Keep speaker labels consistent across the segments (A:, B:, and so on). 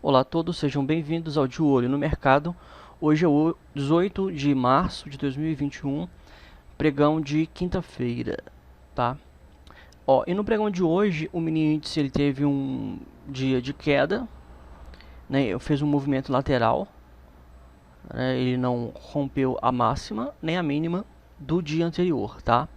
A: Olá a todos, sejam bem-vindos ao De Olho no Mercado. Hoje é o 18 de março de 2021, pregão de quinta-feira, tá? E no pregão de hoje, o mini índice ele teve um dia de queda, né? Fez um movimento lateral, né? Ele não rompeu a máxima nem a mínima do dia anterior, tá?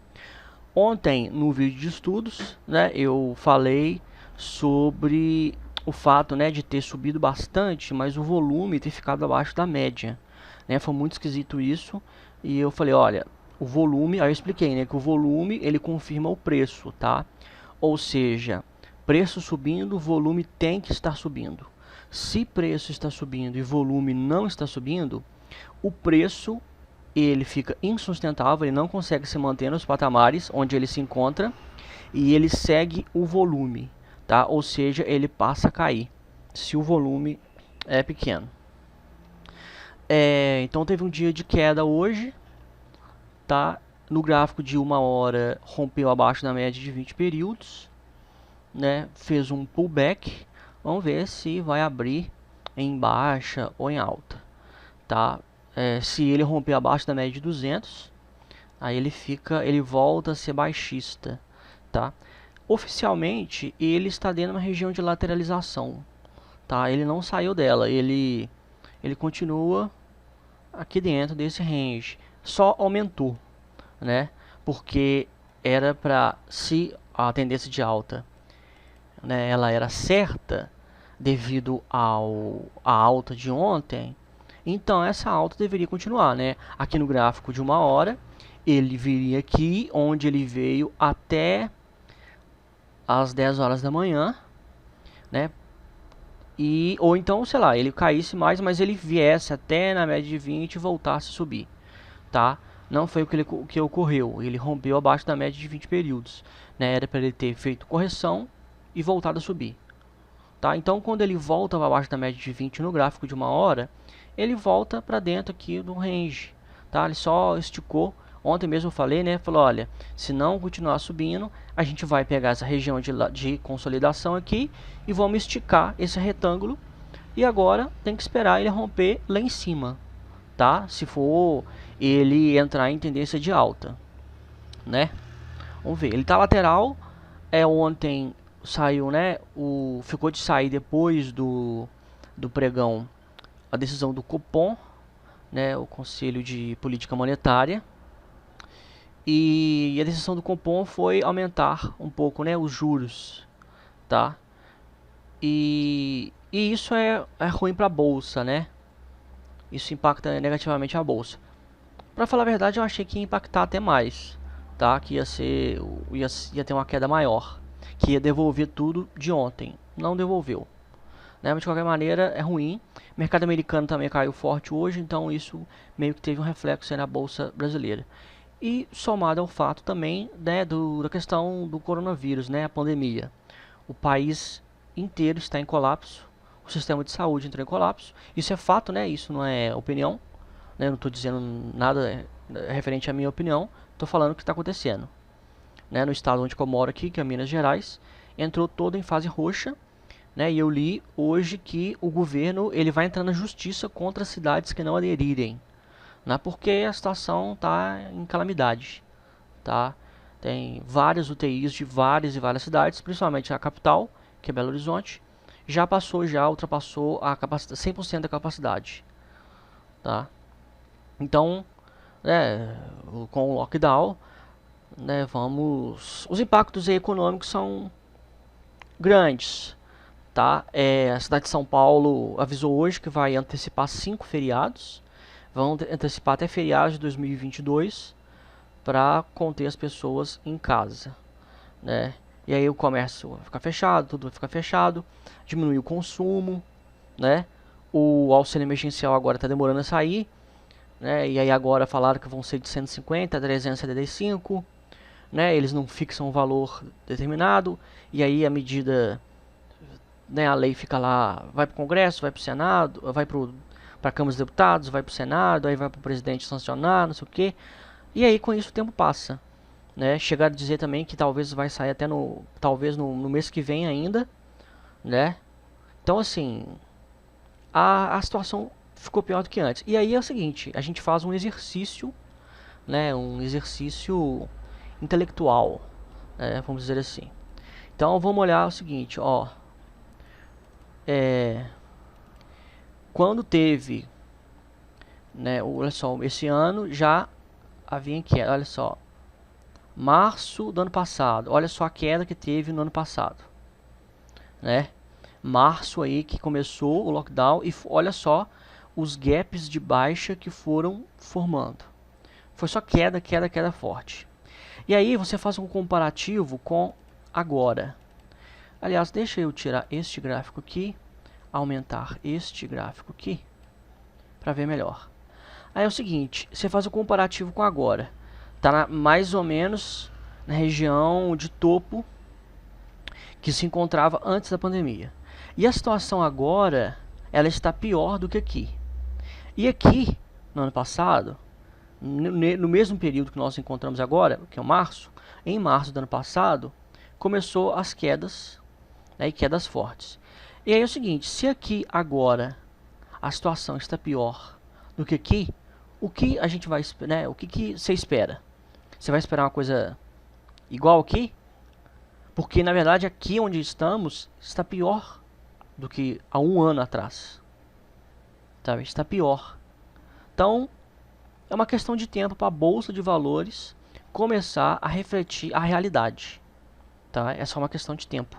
A: Ontem, no vídeo de estudos, né, eu falei sobre o fato, né, de ter subido bastante, mas o volume ter ficado abaixo da média, né? Foi muito esquisito isso. E eu falei, olha, o volume, aí eu expliquei, né, que o volume ele confirma o preço, tá? Ou seja, preço subindo, volume tem que estar subindo. Se preço está subindo e volume não está subindo, o preço ele fica insustentável, ele não consegue se manter nos patamares onde ele se encontra e ele segue o volume, tá? Ou seja, ele passa a cair se o volume é pequeno. Então teve um dia de queda hoje, tá? No gráfico de 1 hora rompeu abaixo da média de 20 períodos, né? Fez um pullback. Vamos ver se vai abrir em baixa ou em alta, tá? Se ele romper abaixo da média de 200, aí ele volta a ser baixista, tá? Oficialmente, ele está dentro de uma região de lateralização, tá? Ele não saiu dela, ele continua aqui dentro desse range, só aumentou, né? Porque era para, se a tendência de alta, né, ela era certa devido à alta de ontem, então essa alta deveria continuar, né? Aqui no gráfico de 1 hora, ele viria aqui onde ele veio até às 10 horas da manhã, né? Ou então, sei lá, ele caísse mais, mas ele viesse até na média de 20 e voltasse a subir, tá? Não foi o que ocorreu, ele rompeu abaixo da média de 20 períodos, né? Era para ele ter feito correção e voltado a subir, tá? Então, quando ele volta para abaixo da média de 20 no gráfico de 1 hora, ele volta para dentro aqui do range, tá? Ele só esticou. Ontem mesmo eu falei, né? Falou, olha, se não continuar subindo, a gente vai pegar essa região de consolidação aqui e vamos esticar esse retângulo. E agora tem que esperar ele romper lá em cima, tá? Se for ele entrar em tendência de alta, né? Vamos ver. Ele tá lateral. Ontem saiu, né? Ficou de sair depois do pregão a decisão do Copom, né? O Conselho de Política Monetária. E a decisão do Copom foi aumentar um pouco, né, os juros, tá? E isso é ruim para a bolsa, né? Isso impacta negativamente a bolsa. Para falar a verdade, eu achei que ia impactar até mais, tá? Que ia ter uma queda maior, que ia devolver tudo de ontem. Não devolveu, né? Mas de qualquer maneira é ruim. O mercado americano também caiu forte hoje, então isso meio que teve um reflexo aí na bolsa brasileira. E somado ao fato também, né, da questão do coronavírus, né, a pandemia. O país inteiro está em colapso, o sistema de saúde entrou em colapso. Isso é fato, né? Isso não é opinião, né? Não estou dizendo nada referente à minha opinião. Estou falando o que está acontecendo, né? No estado onde eu moro aqui, que é Minas Gerais, entrou todo em fase roxa, né? E eu li hoje que o governo ele vai entrar na justiça contra as cidades que não aderirem, né? Porque a situação está em calamidade, tá? Tem várias UTIs de várias e várias cidades, principalmente a capital, que é Belo Horizonte, já ultrapassou a capacidade, 100% da capacidade, tá? Então, né, com o lockdown, né, os impactos econômicos são grandes, tá? A cidade de São Paulo avisou hoje que vai antecipar 5 feriados, vão antecipar até feriados de 2022 para conter as pessoas em casa, né? E aí o comércio vai ficar fechado, tudo vai ficar fechado, diminuir o consumo, né? O auxílio emergencial agora está demorando a sair, né? E aí agora falaram que vão ser de 150 a 375, né? Eles não fixam um valor determinado, e aí a medida, né, a lei fica lá, vai para o Congresso, vai para o Senado, vai para a Câmara dos Deputados, vai para o Senado, aí vai para o presidente sancionar, não sei o que. E aí com isso o tempo passa, né? Chegaram a dizer também que talvez vai sair talvez no mês que vem ainda, né? Então assim, a situação ficou pior do que antes. E aí é o seguinte, a gente faz um exercício, né, um exercício intelectual, vamos dizer assim. Então vamos olhar o seguinte, ó, quando teve, né, olha só, esse ano já havia queda, olha só, março do ano passado, olha só a queda que teve no ano passado, né? Março aí que começou o lockdown e olha só os gaps de baixa que foram formando. Foi só queda, queda, queda forte. E aí você faz um comparativo com agora. Aliás, deixa eu tirar este gráfico aqui, aumentar este gráfico aqui, para ver melhor. Aí é o seguinte, você faz o comparativo com agora. Tá mais ou menos na região de topo que se encontrava antes da pandemia. E a situação agora, ela está pior do que aqui. E aqui, no ano passado, no mesmo período que nós encontramos agora, que é o março, em março do ano passado, começou as quedas, né, e quedas fortes. E aí é o seguinte, se aqui agora a situação está pior do que aqui, o que a gente vai, né, o que você espera? Você vai esperar uma coisa igual aqui? Porque na verdade aqui onde estamos está pior do que há um ano atrás. Tá? Está pior. Então é uma questão de tempo para a bolsa de valores começar a refletir a realidade. Tá? É só uma questão de tempo.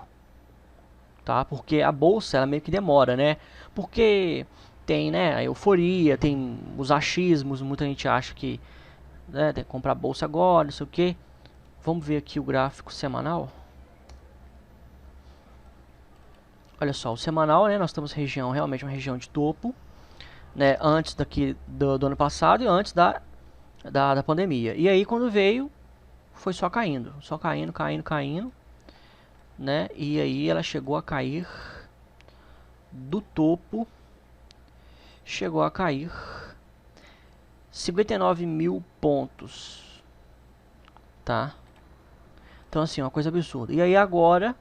A: Tá? Porque a bolsa ela meio que demora, né? Porque tem, né, a euforia, tem os achismos, muita gente acha que, né, tem que comprar bolsa agora, não sei o que. Vamos ver aqui o gráfico semanal. Olha só, o semanal, né, nós temos realmente uma região de topo, né, antes daqui do ano passado e antes da pandemia. E aí quando veio, foi só caindo, caindo, né, e aí ela chegou a cair do topo, chegou a cair 59 mil pontos, tá? Então assim, uma coisa absurda. E aí agora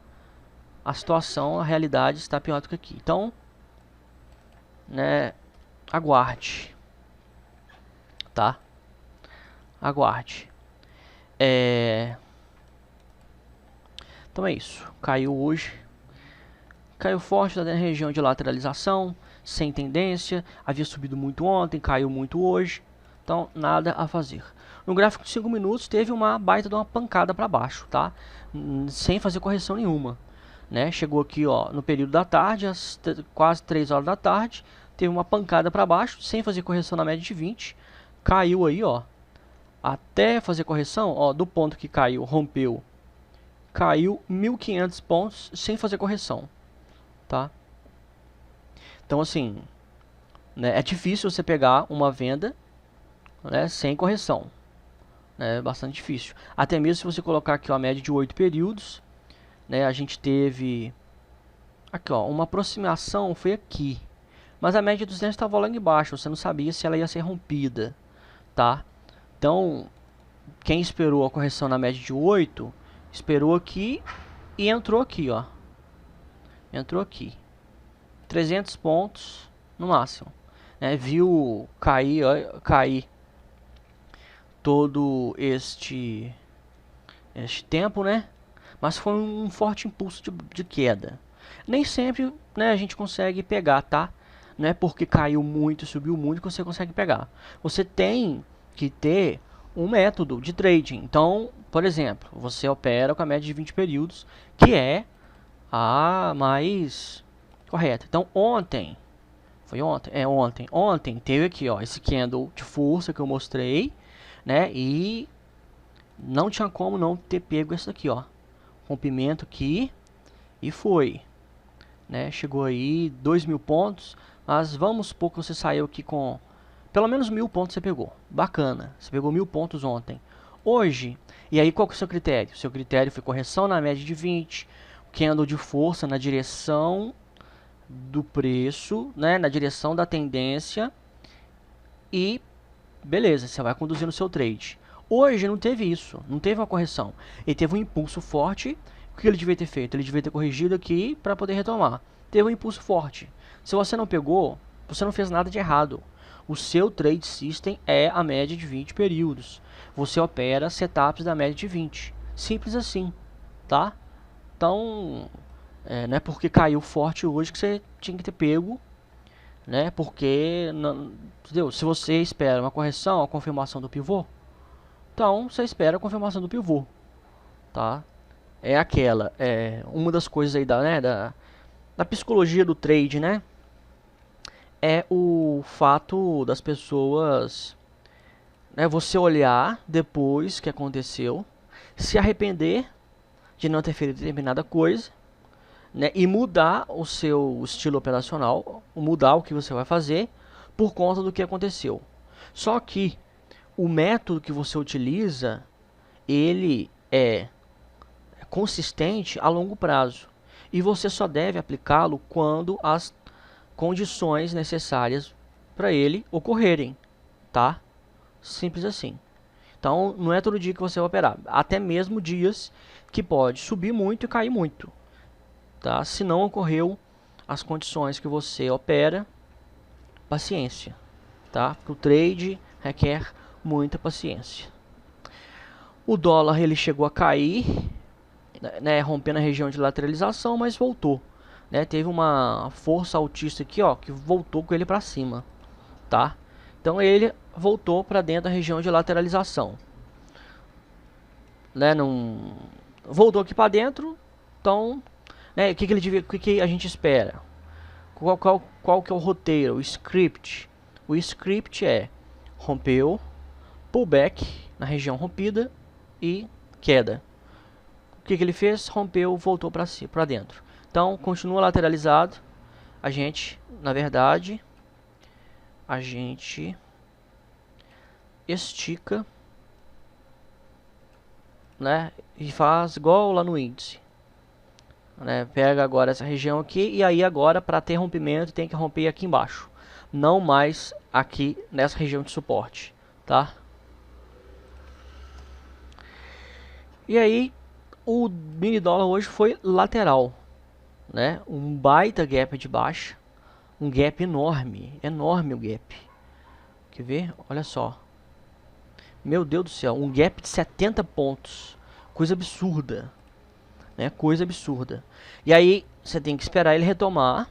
A: a situação, a realidade está pior do que aqui. Então, né, aguarde, tá? Aguarde. Então é isso. Caiu hoje. Caiu forte na região de lateralização, sem tendência. Havia subido muito ontem, caiu muito hoje. Então, nada a fazer. No gráfico de 5 minutos, teve uma baita de uma pancada para baixo, tá? Sem fazer correção nenhuma. Né? Chegou aqui, ó, no período da tarde, às quase 3 horas da tarde, teve uma pancada para baixo, sem fazer correção na média de 20, caiu aí, ó, até fazer correção, ó, do ponto que caiu, rompeu, caiu 1.500 pontos sem fazer correção, tá? Então assim, né, é difícil você pegar uma venda, né, sem correção, né, é bastante difícil, até mesmo se você colocar aqui ó, a média de 8 períodos, né, a gente teve aqui ó, uma aproximação foi aqui, mas a média de 200 estava lá embaixo, você não sabia se ela ia ser rompida, tá? Então, quem esperou a correção na média de 8, esperou aqui e entrou aqui, ó. Entrou aqui. 300 pontos no máximo, né? Viu cair, ó, cair todo este tempo, né? Mas foi um forte impulso de queda. Nem sempre, né, a gente consegue pegar, tá? Não é porque caiu muito, subiu muito que você consegue pegar. Você tem que ter um método de trading. Então, por exemplo, você opera com a média de 20 períodos, que é a mais correta. Então, ontem, foi ontem? É ontem. Ontem teve aqui, ó, esse candle de força que eu mostrei, né? E não tinha como não ter pego esse aqui, ó. Rompimento aqui e foi, né? Chegou aí 2.000 pontos, mas vamos supor que você saiu aqui com pelo menos 1.000 pontos você pegou, bacana, você pegou 1.000 pontos ontem. Hoje, e aí qual que é o seu critério? Seu critério foi correção na média de 20, candle de força na direção do preço, né? Na direção da tendência e beleza, você vai conduzindo o seu trade. Hoje não teve isso, não teve uma correção. Ele teve um impulso forte. O que ele devia ter feito? Ele devia ter corrigido aqui para poder retomar. teve um impulso forte. Se você não pegou, você não fez nada de errado. O seu trade system é a média de 20 períodos. Você opera setups da média de 20. Simples assim, tá? Então, não é porque caiu forte hoje que você tinha que ter pego, né? Porque, não, entendeu? Se você espera uma correção, a confirmação do pivô, então você espera a confirmação do pivô, tá? É aquela, uma das coisas aí da psicologia do trade, né? É o fato das pessoas, né, você olhar depois que aconteceu, se arrepender de não ter feito determinada coisa, né, e mudar o seu estilo operacional, mudar o que você vai fazer por conta do que aconteceu. Só que o método que você utiliza, ele é consistente a longo prazo. E você só deve aplicá-lo quando as condições necessárias para ele ocorrerem, tá? Simples assim. Então, não é todo dia que você vai operar. Até mesmo dias que pode subir muito e cair muito, tá? Se não ocorreu as condições que você opera, paciência, tá? Porque o trade requer muita paciência. O dólar ele chegou a cair, né, rompendo a região de lateralização, mas voltou, né? Teve uma força altista aqui, ó, que voltou com ele para cima, tá? Então ele voltou para dentro da região de lateralização, né? Não voltou aqui para dentro, então, né? O que a gente espera? Qual que é o roteiro, o script? O script é rompeu, pullback na região rompida e queda. O que ele fez? Rompeu, voltou para dentro. Então, continua lateralizado. A gente, na verdade, a gente estica, né? E faz igual lá no índice, né? Pega agora essa região aqui e aí agora para ter rompimento tem que romper aqui embaixo, não mais aqui nessa região de suporte, tá? E aí o mini dólar hoje foi lateral, né? Um baita gap de baixa, um gap enorme, enorme o gap. Quer ver? Olha só. Meu Deus do céu, um gap de 70 pontos. Coisa absurda, né? Coisa absurda. E aí você tem que esperar ele retomar,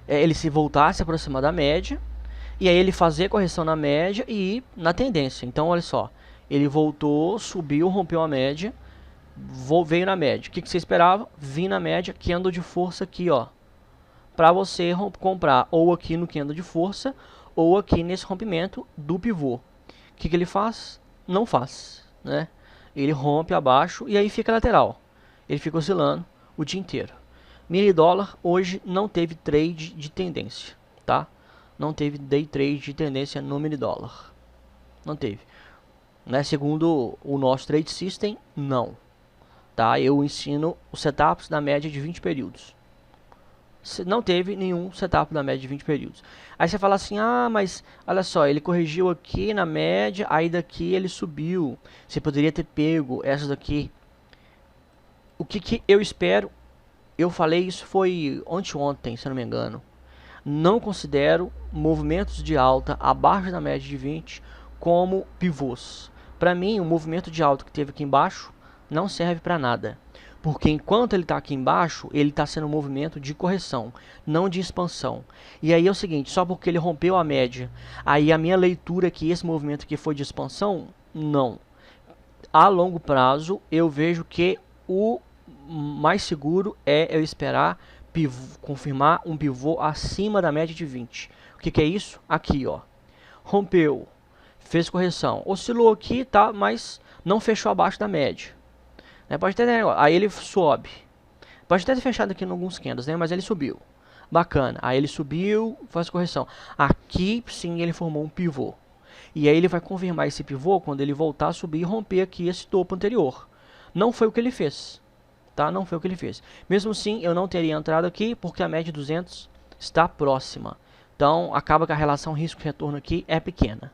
A: ele se voltar, se aproximar da média, e aí ele fazer correção na média e ir na tendência. Então olha só, ele voltou, subiu, rompeu a média, veio na média. O que você esperava? Vir na média, candle de força aqui, ó, para você comprar ou aqui no candle de força ou aqui nesse rompimento do pivô. O que ele faz? Não faz, né? Ele rompe abaixo e aí fica lateral. Ele fica oscilando o dia inteiro. Mini dólar hoje não teve trade de tendência, tá? Não teve day trade de tendência no mini dólar. Não teve, né? Segundo o nosso trade system, não. Tá? Eu ensino os setups da média de 20 períodos. Não teve nenhum setup da média de 20 períodos. Aí você fala assim, ah, mas olha só, ele corrigiu aqui na média, aí daqui ele subiu. Você poderia ter pego essa daqui. O que eu espero, eu falei isso foi ontem, se eu não me engano. Não considero movimentos de alta abaixo da média de 20 como pivôs. Para mim, o movimento de alta que teve aqui embaixo não serve para nada. Porque enquanto ele está aqui embaixo, ele está sendo um movimento de correção, não de expansão. E aí é o seguinte, só porque ele rompeu a média, aí a minha leitura é que esse movimento aqui foi de expansão? Não. A longo prazo, eu vejo que o mais seguro é eu esperar confirmar um pivô acima da média de 20. O que é isso? Aqui, ó. Rompeu, fez correção, oscilou aqui, tá, mas não fechou abaixo da média. Pode ter, aí ele sobe. Pode até ter fechado aqui em alguns candles, né? Mas ele subiu. Bacana. Aí ele subiu, faz correção. Aqui sim ele formou um pivô. E aí ele vai confirmar esse pivô quando ele voltar a subir e romper aqui esse topo anterior. Não foi o que ele fez, tá? Não foi o que ele fez. Mesmo assim, eu não teria entrado aqui porque a média de 200 está próxima. Então, acaba que a relação risco-retorno aqui é pequena,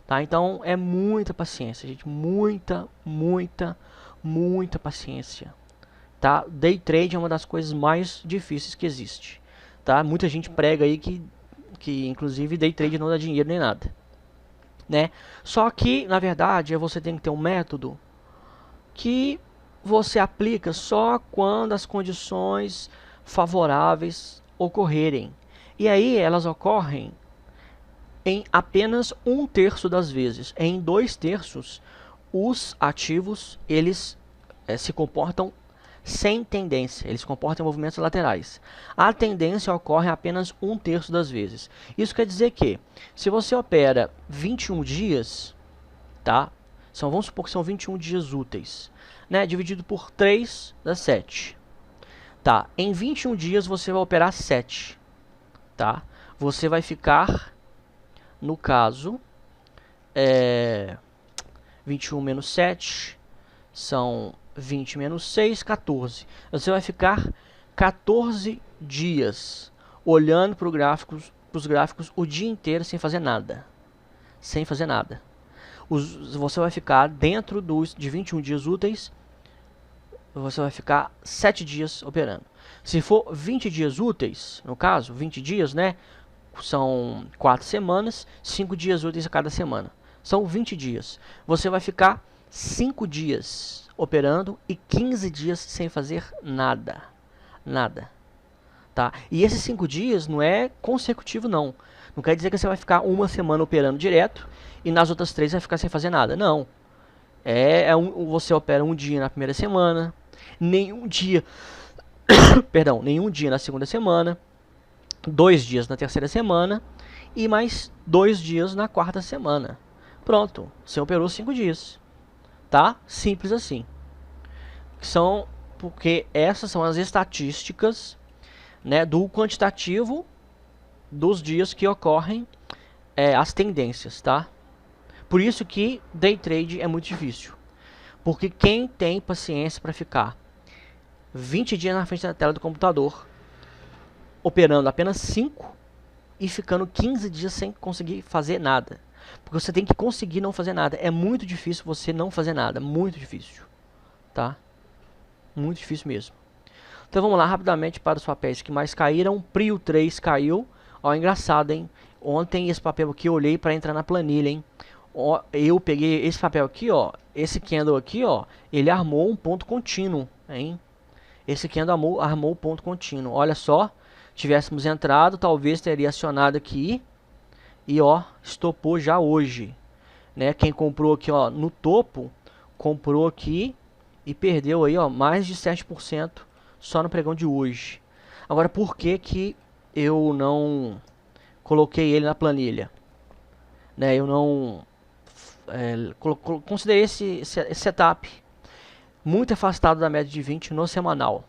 A: tá? Então, é muita paciência, gente. Muita paciência, tá? Day trade é uma das coisas mais difíceis que existe, tá? Muita gente prega aí que inclusive day trade não dá dinheiro nem nada, né? Só que, na verdade, você tem que ter um método que você aplica só quando as condições favoráveis ocorrerem. E aí elas ocorrem em apenas 1/3 das vezes. Em 2/3, os ativos eles se comportam sem tendência, eles comportam movimentos laterais. A tendência ocorre apenas 1/3 das vezes. Isso quer dizer que, se você opera 21 dias, tá? Vamos supor que são 21 dias úteis, né? Dividido por 3 dá 7. Tá, em 21 dias você vai operar 7, tá? Você vai ficar, no caso, 21 menos 7 são 20 menos 6, 14. Você vai ficar 14 dias olhando para os gráficos o dia inteiro sem fazer nada. Sem fazer nada. Você vai ficar dentro de 21 dias úteis, você vai ficar 7 dias operando. Se for 20 dias úteis, no caso, 20 dias, né? São 4 semanas, 5 dias úteis a cada semana. São 20 dias. Você vai ficar 5 dias operando e 15 dias sem fazer nada. Nada. Tá? E esses 5 dias não é consecutivo, não. Não quer dizer que você vai ficar uma semana operando direto e nas outras 3 vai ficar sem fazer nada. Não. Você opera um dia na primeira semana, nenhum dia, perdão, nenhum dia na segunda semana, 2 dias na terceira semana e mais 2 dias na quarta semana. Pronto, você operou 5 dias. Tá? Simples assim. Porque essas são as estatísticas, né, do quantitativo dos dias que ocorrem as tendências, tá? Por isso que day trade é muito difícil. Porque quem tem paciência para ficar 20 dias na frente da tela do computador, operando apenas 5 e ficando 15 dias sem conseguir fazer nada. Porque você tem que conseguir não fazer nada. É muito difícil você não fazer nada. Muito difícil. Tá? Muito difícil mesmo. Então vamos lá rapidamente para os papéis que mais caíram. Prio 3 caiu. Ó, engraçado, hein? Ontem esse papel aqui eu olhei para entrar na planilha, hein? Ó, eu peguei esse papel aqui, ó. Esse candle aqui, ó. Ele armou um ponto contínuo, hein? Esse candle armou o ponto contínuo. Olha só. Tivéssemos entrado, talvez teria acionado aqui. E ó, estopou já hoje, né? Quem comprou aqui, ó, no topo, comprou aqui e perdeu aí, ó, mais de 7% só no pregão de hoje. Agora, por que que eu não coloquei ele na planilha? Né? Eu não considerei esse setup muito afastado da média de 20 no semanal.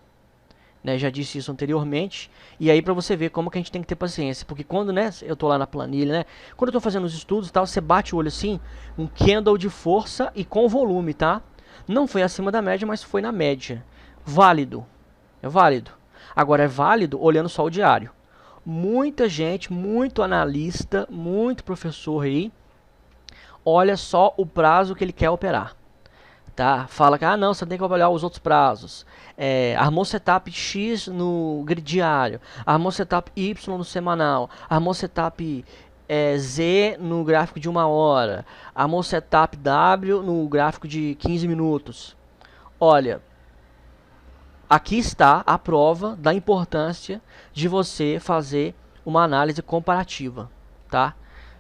A: Né, já disse isso anteriormente, e aí para você ver como que a gente tem que ter paciência, porque quando, né, eu tô lá na planilha, né, quando eu tô fazendo os estudos e tal, você bate o olho assim, um candle de força e com volume, tá? Não foi acima da média, mas foi na média. Válido. É válido. Agora é válido olhando só o diário. Muita gente, muito analista, muito professor aí, olha só o prazo que ele quer operar. Tá? Fala que, não, você tem que olhar os outros prazos. Armou setup X no grid diário, armou setup Y no semanal, armou setup Z no gráfico de 1 hora, armou setup W no gráfico de 15 minutos. Olha, aqui está a prova da importância de você fazer uma análise comparativa. Tá?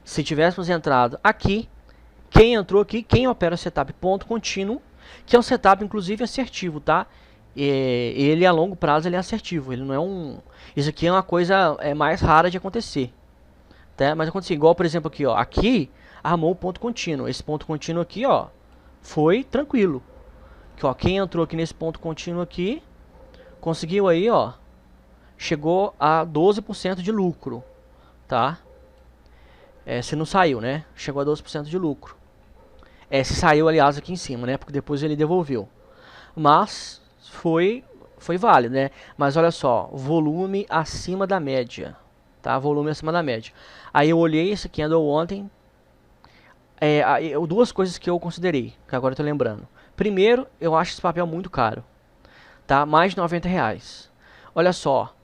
A: Se tivéssemos entrado aqui, quem entrou aqui, quem opera o setup ponto contínuo, que é um setup inclusive assertivo, tá? Ele a longo prazo ele é assertivo, ele não é um... Isso aqui é uma coisa mais rara de acontecer, tá? Mas acontece igual, por exemplo, aqui, ó. Aqui armou o ponto contínuo. Esse ponto contínuo aqui, ó, foi tranquilo. Aqui, ó, quem entrou aqui nesse ponto contínuo aqui, conseguiu aí, ó, chegou a 12% de lucro, tá? Se não saiu, né? Chegou a 12% de lucro. Se saiu, aliás, aqui em cima, né? Porque depois ele devolveu. Mas foi válido, né? Mas olha só, volume acima da média, tá? Volume acima da média. Aí eu olhei esse candle ontem. Duas coisas que eu considerei, que agora eu tô lembrando. Primeiro, eu acho esse papel muito caro, tá? Mais de R$90. Olha só,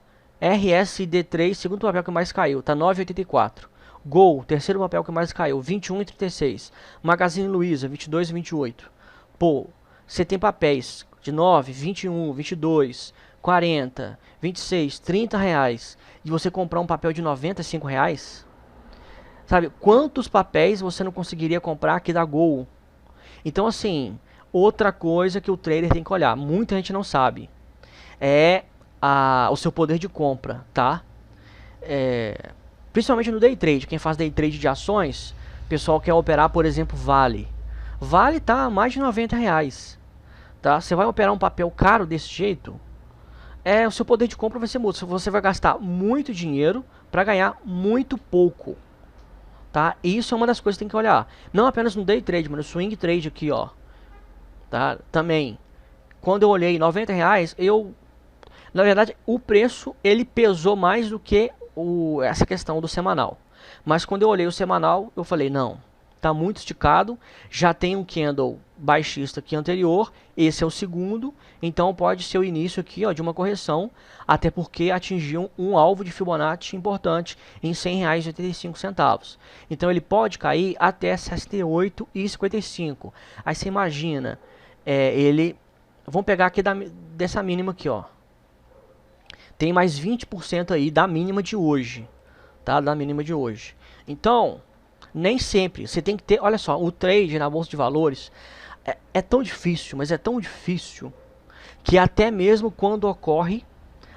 A: RSD3, segundo papel que mais caiu, tá 9,84. Gol, terceiro papel que mais caiu, 21,36. Magazine Luiza, 22,28. Pô, você tem papéis de 9, 21, 22, 40, 26, 30 reais e você comprar um papel de 95 reais? Sabe, quantos papéis você não conseguiria comprar aqui da Gol? Então, assim, outra coisa que o trader tem que olhar, muita gente não sabe, é o seu poder de compra, tá? Principalmente no day trade, quem faz day trade de ações, o pessoal quer operar, por exemplo, Vale. Vale tá a mais de 90 reais, tá? Você vai operar um papel caro desse jeito, o seu poder de compra vai ser muito. Você vai gastar muito dinheiro para ganhar muito pouco, tá? E isso é uma das coisas que tem que olhar. Não apenas no day trade, mas no swing trade aqui, ó. Tá? Também. Quando eu olhei 90 reais, na verdade, o preço, ele pesou mais do que essa questão do semanal. Mas quando eu olhei o semanal, eu falei, não, tá muito esticado, já tem um candle baixista aqui anterior, esse é o segundo, então pode ser o início aqui, ó, de uma correção, até porque atingiu um alvo de Fibonacci importante em R$ 100,85. Então ele pode cair até 68,55. Aí você imagina, vamos pegar aqui dessa mínima aqui, ó. Tem mais 20% aí da mínima de hoje, tá? Da mínima de hoje. Então, nem sempre, você tem que ter, olha só, o trade na bolsa de valores é tão difícil, mas é tão difícil, que até mesmo quando ocorre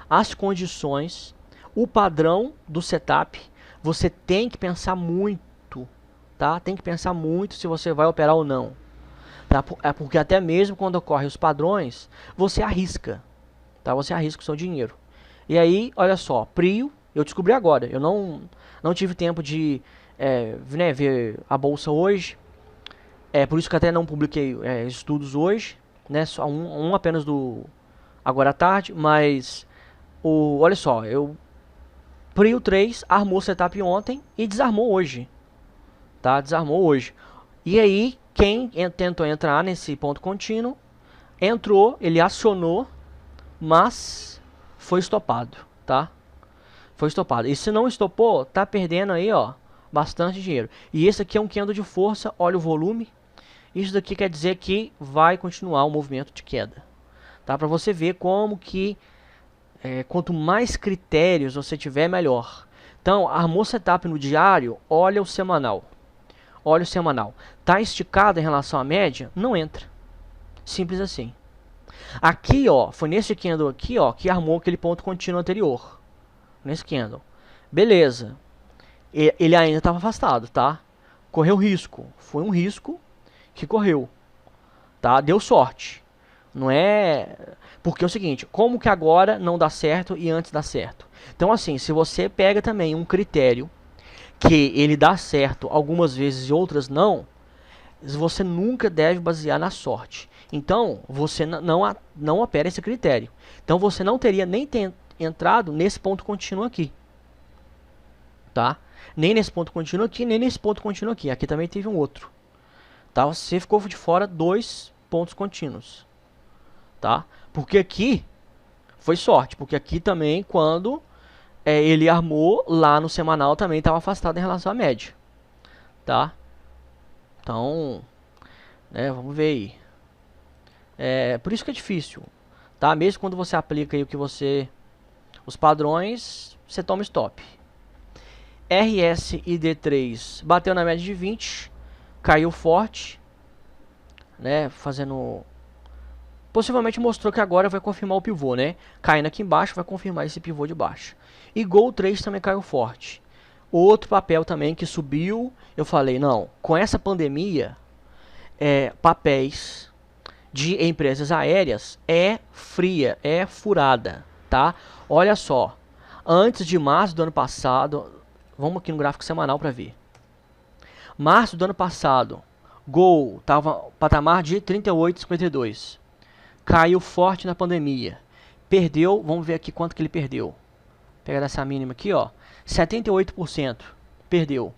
A: as condições, o padrão do setup, você tem que pensar muito, tá? Tem que pensar muito se você vai operar ou não, tá? Porque até mesmo quando ocorrem os padrões, você arrisca, tá? Você arrisca o seu dinheiro. E aí, olha só, Prio, eu descobri agora, eu não tive tempo de ver a bolsa hoje, por isso que até não publiquei estudos hoje, né, só um apenas do agora à tarde, mas olha só, Prio 3 armou o setup ontem e desarmou hoje, tá? Desarmou hoje. E aí, quem tentou entrar nesse ponto contínuo, entrou, ele acionou, mas foi estopado, tá? Foi estopado. E se não estopou, tá perdendo aí, ó, bastante dinheiro. E esse aqui é um candle de força, olha o volume. Isso daqui quer dizer que vai continuar o movimento de queda, tá? Para você ver como que quanto mais critérios você tiver, melhor. Então, armou setup no diário, olha o semanal. Olha o semanal. Tá esticado em relação à média? Não entra. Simples assim. Aqui, ó, foi nesse candle aqui, ó, que armou aquele ponto contínuo anterior. Nesse candle. Beleza. Ele ainda estava afastado, tá? Correu risco. Foi um risco que correu, tá? Deu sorte. Não é... Porque é o seguinte, como que agora não dá certo e antes dá certo? Então, assim, se você pega também um critério que ele dá certo algumas vezes e outras não, você nunca deve basear na sorte. Então, você não opera esse critério. Então, você não teria nem entrado nesse ponto contínuo aqui, tá? Nem nesse ponto contínuo aqui, nem nesse ponto contínuo aqui. Aqui também teve um outro, tá? Você ficou de fora 2 pontos contínuos, tá? Porque aqui foi sorte, porque aqui também quando ele armou lá no semanal também estava afastado em relação à média, tá? Então, vamos ver aí. Por isso que é difícil, tá? Mesmo quando você aplica aí os padrões, você toma stop. RSID3 bateu na média de 20, caiu forte, né? Possivelmente mostrou que agora vai confirmar o pivô, né? Caindo aqui embaixo, vai confirmar esse pivô de baixo. E Gol 3 também caiu forte. Outro papel também que subiu, eu falei, não, com essa pandemia, papéis de empresas aéreas fria, furada, tá? Olha só, antes de março do ano passado, vamos aqui no gráfico semanal para ver. Março do ano passado, Gol estava patamar de 38,52. Caiu forte na pandemia. Perdeu, vamos ver aqui quanto que ele perdeu. Pega essa mínima aqui, ó, 78%. Perdeu.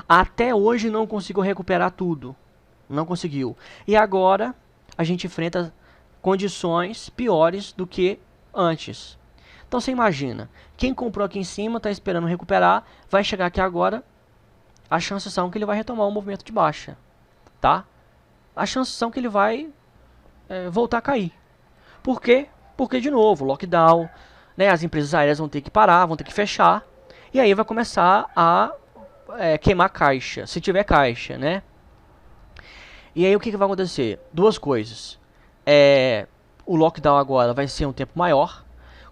A: Até hoje não conseguiu recuperar tudo. Não conseguiu. E agora a gente enfrenta condições piores do que antes. Então você imagina, quem comprou aqui em cima, está esperando recuperar, vai chegar aqui agora, as chances são que ele vai retomar um movimento de baixa, tá? As chances são que ele vai voltar a cair. Por quê? Porque, de novo, lockdown, né, as empresas aéreas vão ter que parar, vão ter que fechar, e aí vai começar a queimar caixa, se tiver caixa, né? E aí o que vai acontecer? Duas coisas. O lockdown agora vai ser um tempo maior,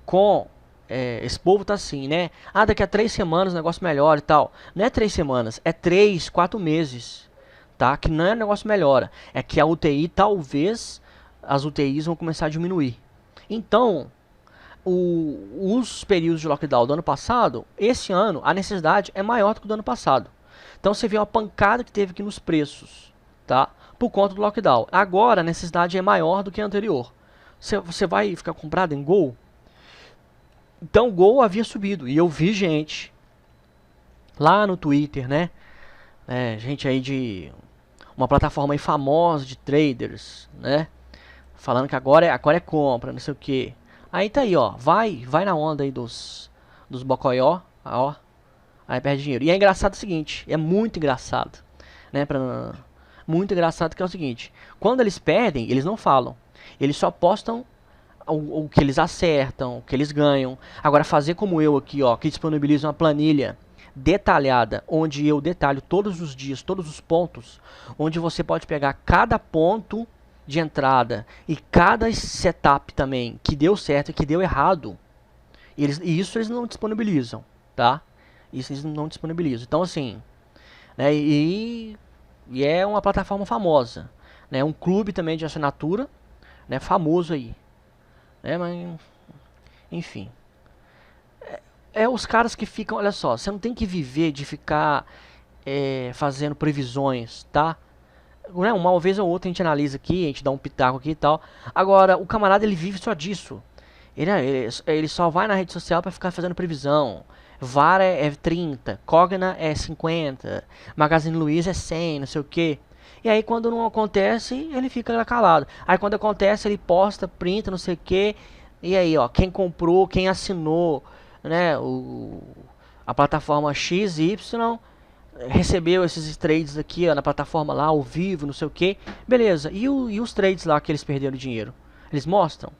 A: com esse povo tá assim, né? Ah, daqui a 3 semanas o negócio melhora e tal. Não é 3 semanas, é 3, 4 meses, tá? Que não é o negócio melhora, é que a UTI, talvez, as UTIs vão começar a diminuir. Então, os períodos de lockdown do ano passado, esse ano, a necessidade é maior do que do ano passado. Então você vê uma pancada que teve aqui nos preços, tá? Por conta do lockdown. Agora a necessidade é maior do que a anterior. Você vai ficar comprado em Gol? Então o Gol havia subido. E eu vi gente lá no Twitter, né? Gente aí de uma plataforma aí famosa de traders, né? Falando que agora é compra, não sei o que. Aí tá aí, ó. Vai na onda aí dos bocoió, ó. Aí perde dinheiro. E é engraçado o seguinte, é muito engraçado, né? Muito engraçado que é o seguinte, quando eles perdem, eles não falam. Eles só postam o que eles acertam, o que eles ganham. Agora fazer como eu aqui, ó, que disponibiliza uma planilha detalhada, onde eu detalho todos os dias, todos os pontos, onde você pode pegar cada ponto de entrada e cada setup também que deu certo e que deu errado. E isso eles não disponibilizam, tá? Isso eles não disponibilizam. Então assim, né, e é uma plataforma famosa, né? Um clube também de assinatura, né, famoso aí, né? Mas enfim, os caras que ficam, olha só, você não tem que viver de ficar fazendo previsões, tá? Uma vez ou outra a gente analisa aqui, a gente dá um pitaco aqui e tal. Agora, o camarada ele vive só disso. Ele só vai na rede social para ficar fazendo previsão. VAR é 30, Cogna é 50, Magazine Luiza é 100, não sei o que. E aí quando não acontece, ele fica calado. Aí quando acontece, ele posta, printa, não sei o que. E aí, ó, quem comprou, quem assinou, né, a plataforma XY, recebeu esses trades aqui, ó, na plataforma lá, ao vivo, não sei o que. Beleza, e os trades lá que eles perderam dinheiro? Eles mostram?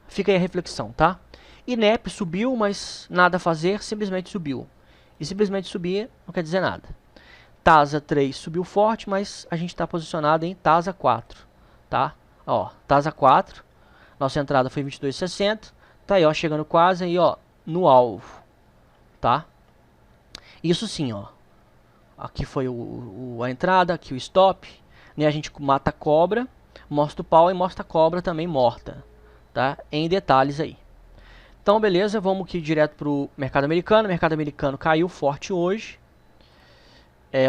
A: Fica aí a reflexão, tá? INEP subiu, mas nada a fazer, simplesmente subiu. E simplesmente subir não quer dizer nada. TASA 3 subiu forte, mas a gente está posicionado em TASA 4, tá? Ó, TASA 4, nossa entrada foi 22,60, tá aí, ó, chegando quase aí, ó, no alvo, tá? Isso sim, ó. Aqui foi a entrada, aqui o stop, né? A gente mata a cobra, mostra o pau e mostra a cobra também morta, tá? Em detalhes aí. Então, beleza, vamos aqui direto pro mercado americano. O mercado americano caiu forte hoje.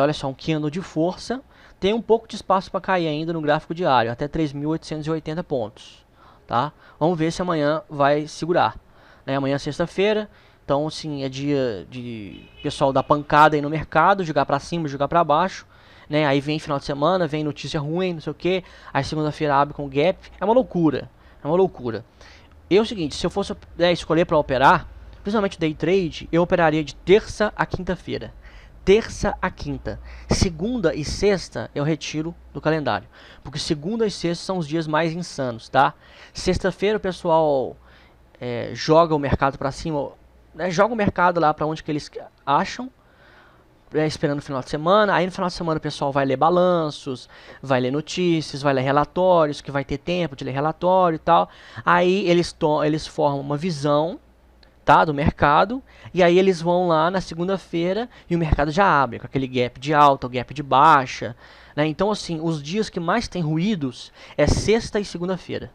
A: Olha só, um candle de força. Tem um pouco de espaço para cair ainda no gráfico diário, até 3.880 pontos, tá? Vamos ver se amanhã vai segurar, né? Amanhã é sexta-feira, então sim, é dia de pessoal dar pancada aí no mercado, jogar para cima, jogar para baixo, né? Aí vem final de semana, vem notícia ruim, não sei o que. Aí segunda-feira abre com gap. É uma loucura, é uma loucura. É o seguinte, se eu fosse escolher para operar, principalmente day trade, eu operaria de terça a quinta-feira. Terça a quinta. Segunda e sexta eu retiro do calendário, porque segunda e sexta são os dias mais insanos, tá? Sexta-feira o pessoal joga o mercado para cima, né? Joga o mercado lá para onde que eles acham, esperando o final de semana. Aí no final de semana o pessoal vai ler balanços, vai ler notícias, vai ler relatórios, que vai ter tempo de ler relatório e tal. Aí eles formam uma visão, tá, do mercado, e aí eles vão lá na segunda-feira e o mercado já abre, com aquele gap de alta, o gap de baixa, né? Então assim, os dias que mais tem ruídos é sexta e segunda-feira,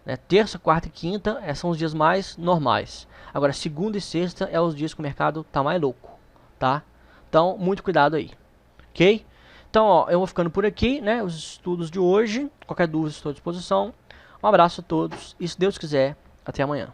A: né? Terça, quarta e quinta são os dias mais normais. Agora segunda e sexta é os dias que o mercado tá mais louco, tá? Então muito cuidado aí, ok? Então ó, eu vou ficando por aqui, né, os estudos de hoje. Qualquer dúvida estou à disposição. Um abraço a todos e se Deus quiser, até amanhã.